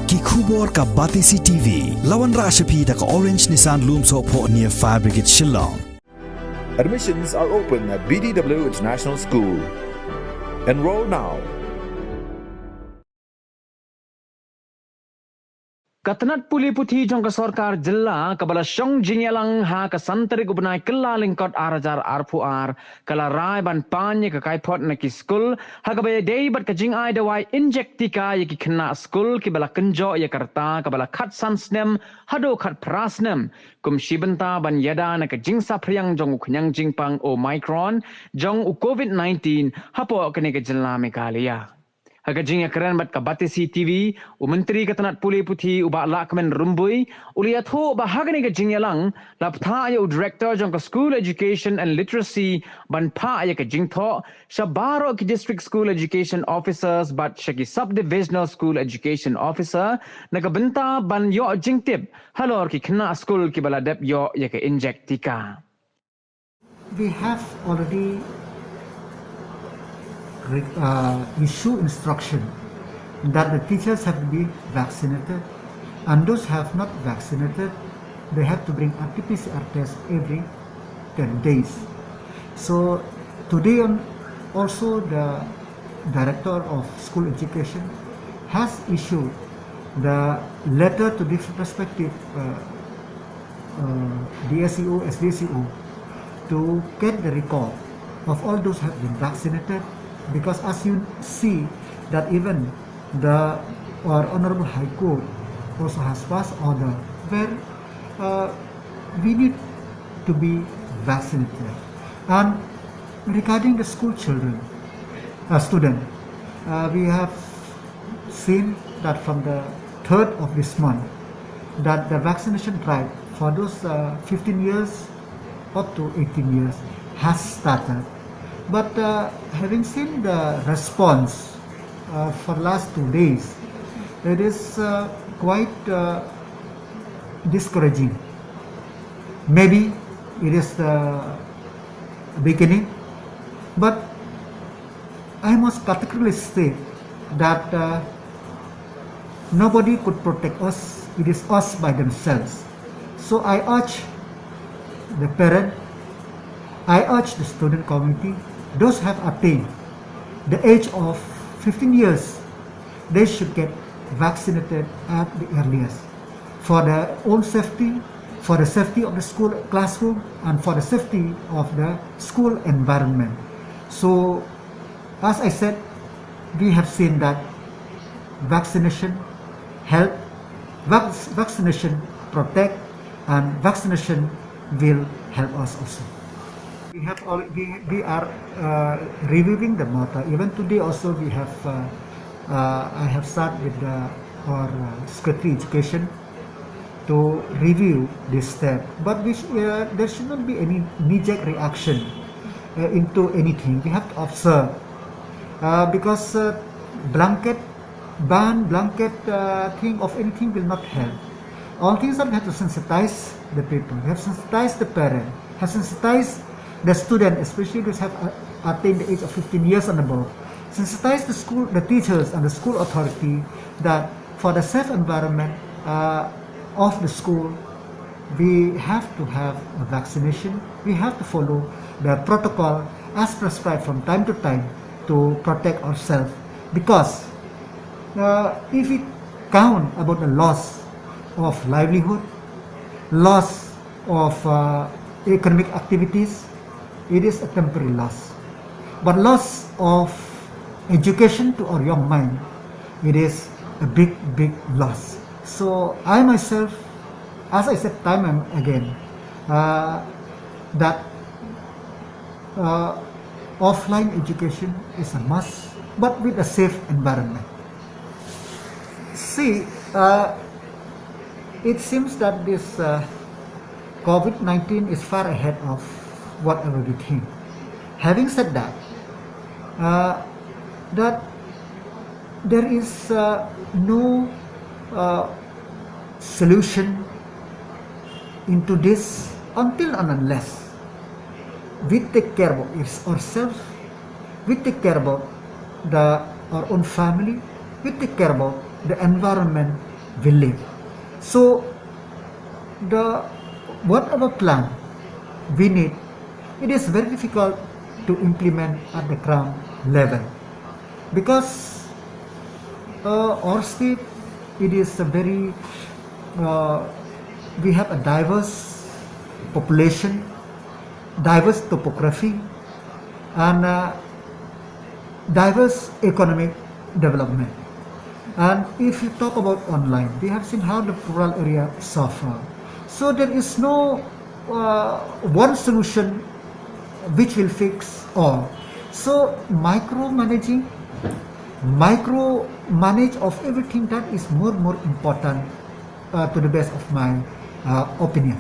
ki khubor ka Batisi TV lawan ra shapi da ka Orange Nissan Lumso pho near Fire Brigade Shillong. Admissions are open at BDW International School. Enroll now. Katanat puli puthi jong ka sarkar jilla kabala syong jingyalang ha ka santari gubnai kala lingkot arajar arpuar kala rai ban panye ka kaipot na ki school ha ka bay day bat ka jing ai dawai injektika ye ki khna school ki bala kenjo ye karta kabala khat sansnem hado khat prasnem kum shibanta ban yada na ka jing sa phriang jong khnyang jingpang omicron jong u covid-19 hapo kane ka jilla meghalaya Hagajing keren bat ka Batisi TV, Menteri Katanat Puli Puthi uba lakmen rumbui, uliat ho bahagani ka jingyalang, laptha ya Director jong ka School Education and Literacy ban pa ya ka jingtho, shabaro ki District School Education Officers bat shaki Subdivisional School Education Officer, nakabenta ban yo jingtip, halor ki kena school ki baladep yo ya ka inject tika. We have already issue instruction that the teachers have to be vaccinated, and those have not vaccinated, they have to bring RT-PCR test every 10 days. So today also the Director of School Education has issued the letter to different respective DSEO, SDCO to get the record of all those who have been vaccinated. Because as you see that even the Honorable High Court also has passed order where we need to be vaccinated. And regarding the school children, student, we have seen that from the 3rd of this month that the vaccination drive for those 15 years up to 18 years has started. But having seen the response for last 2 days, it is quite discouraging. Maybe it is the beginning, but I must particularly state that nobody could protect us. It is us by themselves. So I urge the parent, I urge the student community, those have attained the age of 15 years, they should get vaccinated at the earliest for their own safety, for the safety of the school classroom, and for the safety of the school environment. So, as I said, we have seen that vaccination help, vaccination protect, and vaccination will help us also. We are reviewing the matter. Even today also we have I have sat with our Secretary Education to review this step. But there should not be any knee-jerk reaction into anything. We have to observe because blanket ban, blanket thing of anything will not help. All things that we have to sensitize the people, we have to sensitize the parent, have sensitized the student, especially those have attained the age of 15 years and above, sensitize the school, the teachers and the school authority that for the safe environment of the school, we have to have a vaccination. We have to follow the protocol as prescribed from time to time to protect ourselves. Because if we count about the loss of livelihood, loss of economic activities, it is a temporary loss. But loss of education to our young mind, it is a big, big loss. So I myself, as I said time and again, that offline education is a must, but with a safe environment. See, it seems that this COVID-19 is far ahead of whatever we think. Having said that, that there is no solution into this until and unless we take care of ourselves, we take care about our own family, we take care about the environment will live. So the whatever plan we need, it is very difficult to implement at the ground level, because our state, it is a very we have a diverse population, diverse topography, and diverse economic development. And if you talk about online, we have seen how the rural area suffer. So there is no one solution which will fix all. So micro manage of everything, that is more important to the best of my opinion.